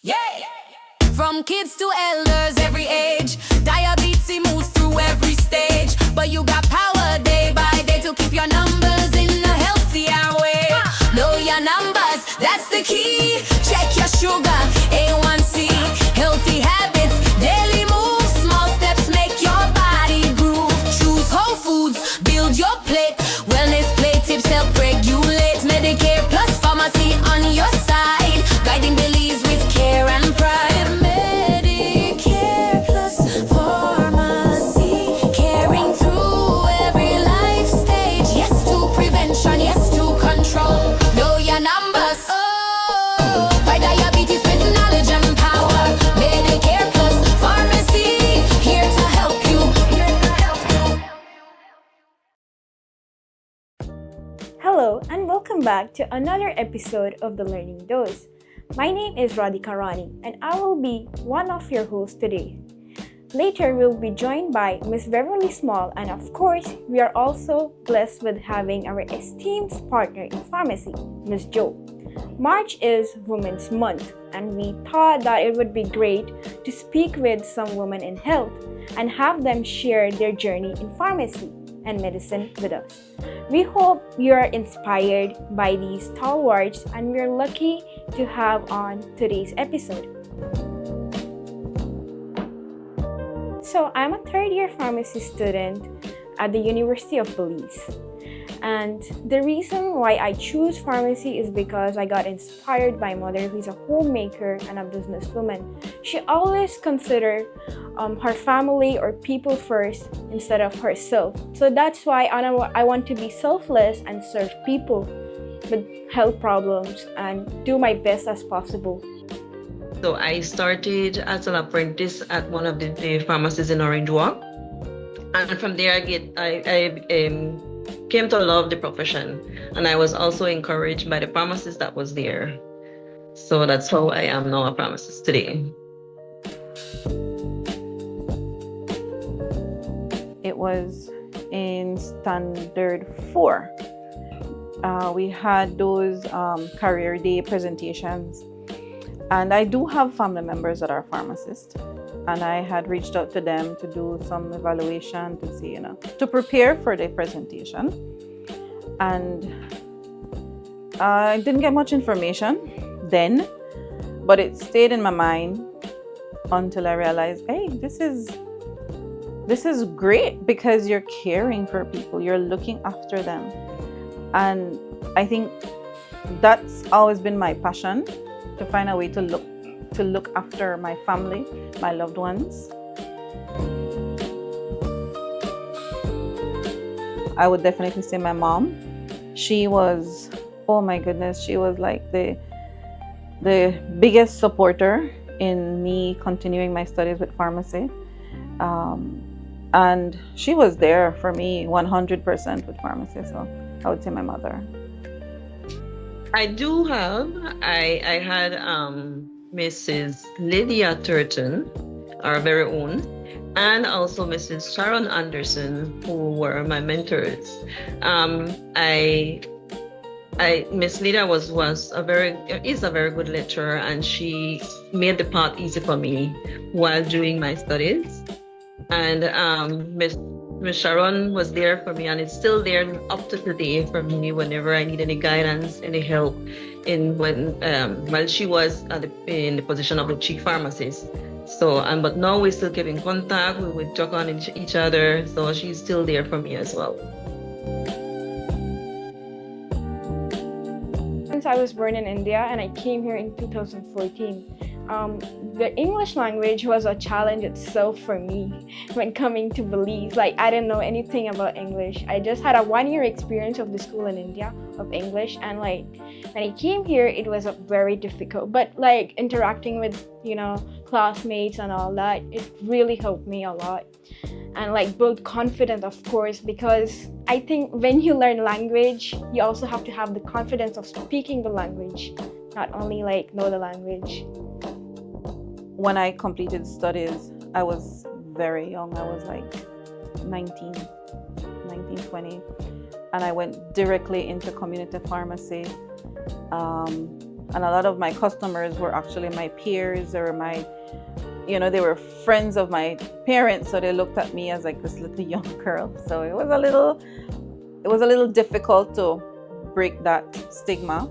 Yeah! From kids to elders, every age, diabetes moves through every stage. But you got power day by day to keep your numbers in a healthier way. Know your numbers, that's the key. Check your sugar, A1C, healthy habits, daily moves, small steps make your body groove. Choose whole foods, build your plate. Wellness play tips help regulate. Medicare plus pharmacy on your side, guiding Belize with care and pride. Medicare plus pharmacy, caring through every life stage. Yes to prevention, yes to control. Know your numbers. Oh, fight diabetes with knowledge and power. Medicare plus pharmacy, here to help you. Hello and welcome back to another episode of The Learning Dose. My name is Radhika Rani and I will be one of your hosts today. Later we'll be joined by Miss Beverly Small, and of course we are also blessed with having our esteemed partner in pharmacy, Miss Jo. March is Women's Month and we thought that it would be great to speak with some women in health and have them share their journey in pharmacy and medicine with us. We hope you are inspired by these stalwarts and we're lucky to have on today's episode. So I'm a third-year pharmacy student at the University of Belize. And the reason why I choose pharmacy is because I got inspired by my mother, who is a homemaker and a businesswoman. She always considered her family or people first instead of herself. So that's why I want to be selfless and serve people with health problems and do my best as possible. So I started as an apprentice at one of the pharmacies in Orange Walk, and from there I came to love the profession, and I was also encouraged by the pharmacist that was there. So that's how I am now a pharmacist today. It was in standard 4. We had those career day presentations, and I do have family members that are pharmacists, and I had reached out to them to do some evaluation to see, to prepare for the presentation. And I didn't get much information then, but it stayed in my mind until I realized, hey, this is great, because you're caring for people, you're looking after them. And I think that's always been my passion, to find a way to look after my family, my loved ones. I would definitely say my mom. She was, oh my goodness, she was like the biggest supporter in me continuing my studies with pharmacy. And she was there for me 100% with pharmacy, so I would say my mother. I had Mrs. Lydia Turton, our very own, and also Mrs. Sharon Anderson, who were my mentors. Miss Lydia is a very good lecturer, and she made the path easy for me while doing my studies. And Miss Sharon was there for me, and it's still there up to today for me whenever I need any guidance, any help while she was in the position of the chief pharmacist. So, but now we still keep in contact. We would talk on each other. So she's still there for me as well. Since I was born in India and I came here in 2014, the English language was a challenge itself for me when coming to Belize. Like, I didn't know anything about English. I just had a 1-year experience of the school in India of English, and like when I came here, it was very difficult. But like interacting with classmates and all that, it really helped me a lot, and like build confidence, of course, because I think when you learn language, you also have to have the confidence of speaking the language, not only like know the language. When I completed studies, I was very young. I was like 19, 20. And I went directly into community pharmacy. And a lot of my customers were actually my peers or they were friends of my parents. So they looked at me as like this little young girl. So it was a little difficult to break that stigma.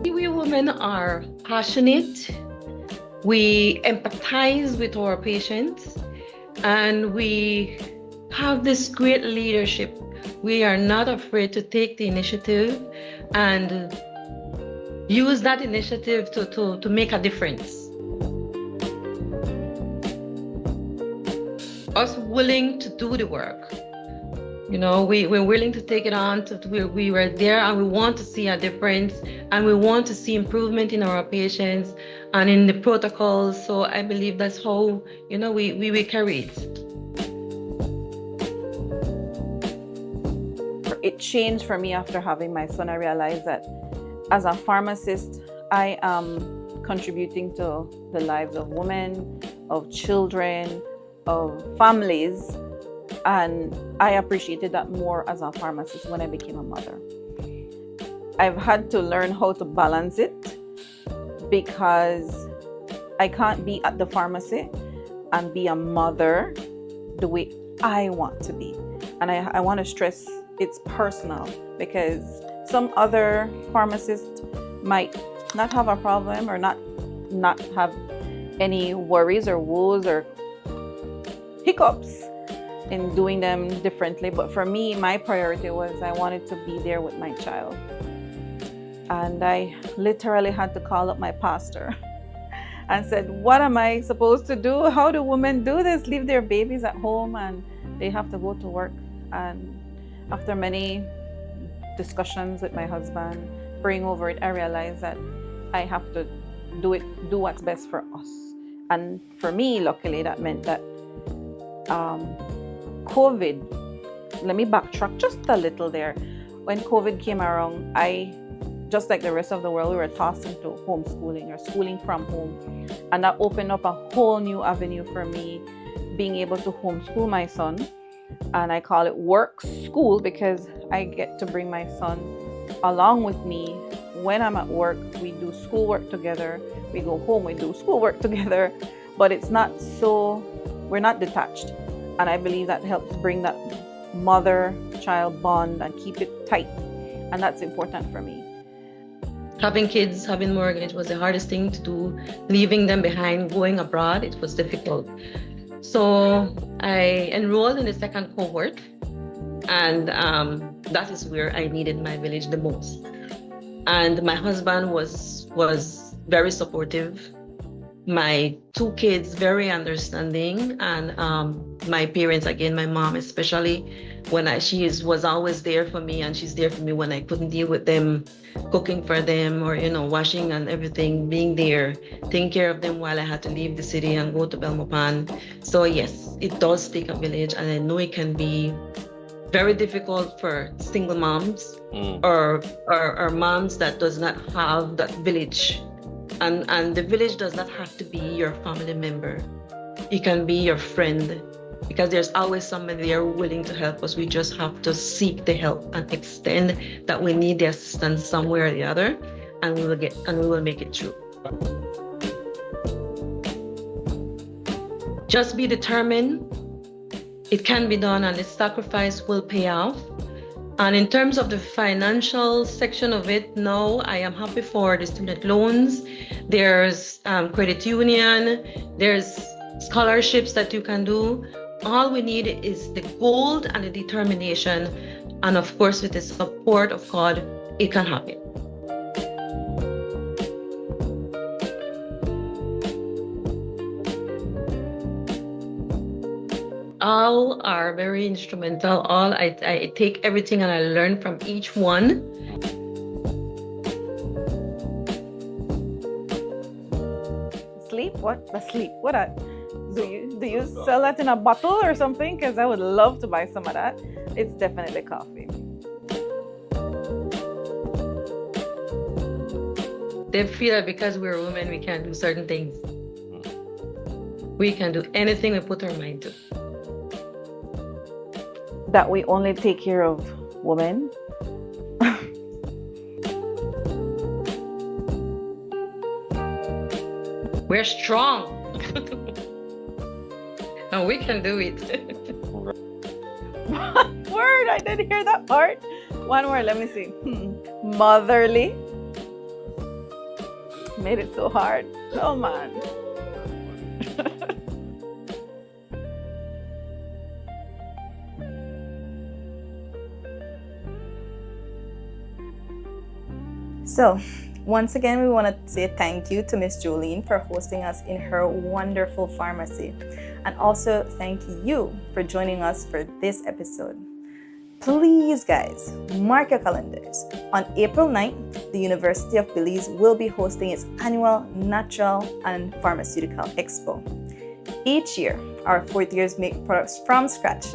We women are passionate. We empathize with our patients, and we have this great leadership. We are not afraid to take the initiative and use that initiative to make a difference. Us willing to do the work. We're willing to take it on. We were there, and we want to see a difference, and we want to see improvement in our patients and in the protocols. So I believe that's how we carry it. It changed for me after having my son. I realized that as a pharmacist, I am contributing to the lives of women, of children, of families. And I appreciated that more as a pharmacist when I became a mother. I've had to learn how to balance it because I can't be at the pharmacy and be a mother the way I want to be. And I want to stress it's personal, because some other pharmacists might not have a problem or not have any worries or woes or hiccups in doing them differently. But for me, my priority was I wanted to be there with my child. And I literally had to call up my pastor and said, what am I supposed to do? How do women do this? Leave their babies at home and they have to go to work. And after many discussions with my husband, praying over it, I realized that I have to do what's best for us. And for me, luckily, that meant that COVID, let me backtrack just a little there. When COVID came around, just like the rest of the world, we were tossed into homeschooling or schooling from home. And that opened up a whole new avenue for me, being able to homeschool my son. And I call it work school because I get to bring my son along with me. When I'm at work, we do schoolwork together. We go home, we do schoolwork together. But we're not detached. And I believe that helps bring that mother-child bond and keep it tight. And that's important for me. Having kids, having mortgage was the hardest thing to do. Leaving them behind, going abroad, it was difficult. So I enrolled in the second cohort, and that is where I needed my village the most. And my husband was very supportive. My two kids, very understanding, and my parents, again, my mom especially, she was always there for me, and she's there for me when I couldn't deal with them, cooking for them or washing and everything, being there, taking care of them while I had to leave the city and go to Belmopan. So yes, it does take a village, and I know it can be very difficult for single moms or moms that does not have that village. And the village does not have to be your family member. It can be your friend, because there's always somebody there willing to help us. We just have to seek the help and extend that we need the assistance somewhere or the other, and we will make it through. Just be determined. It can be done, and the sacrifice will pay off. And in terms of the financial section of it, no, I am happy for the student loans. There's credit union, there's scholarships that you can do. All we need is the goal and the determination. And of course, with the support of God, it can happen. All are very instrumental. I take everything and I learn from each one. Sleep? What? The sleep? What? Do you sell that in a bottle or something? Because I would love to buy some of that. It's definitely coffee. They feel that because we're women, we can't do certain things. We can do anything we put our mind to. That we only take care of women. We're strong. And we can do it. Word, I didn't hear that part. One word, let me see. Motherly. Made it so hard. Oh man. So, once again, we want to say thank you to Miss Jolene for hosting us in her wonderful pharmacy. And also thank you for joining us for this episode. Please, guys, mark your calendars. On April 9th, the University of Belize will be hosting its annual Natural and Pharmaceutical Expo. Each year, our fourth years make products from scratch.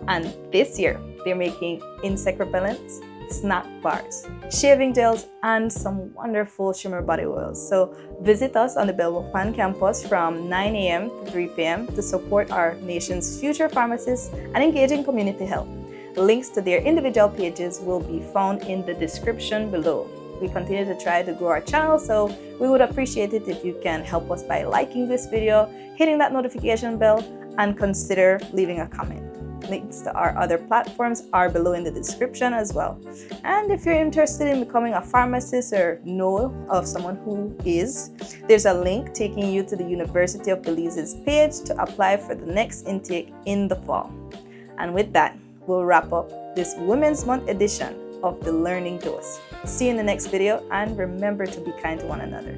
And this year, they're making insect repellents, snack bars, shaving gels, and some wonderful shimmer body oils. So visit us on the Belmopan campus from 9 a.m. to 3 p.m. to support our nation's future pharmacists and engage in community health. Links to their individual pages will be found in the description below. We continue to try to grow our channel, so we would appreciate it if you can help us by liking this video, hitting that notification bell, and consider leaving a comment. Links to our other platforms are below in the description as well. And if you're interested in becoming a pharmacist or know of someone who is, there's a link taking you to the University of Belize's page to apply for the next intake in the fall. And with that, we'll wrap up this Women's Month edition of the Learning Dose. See you in the next video, and remember to be kind to one another.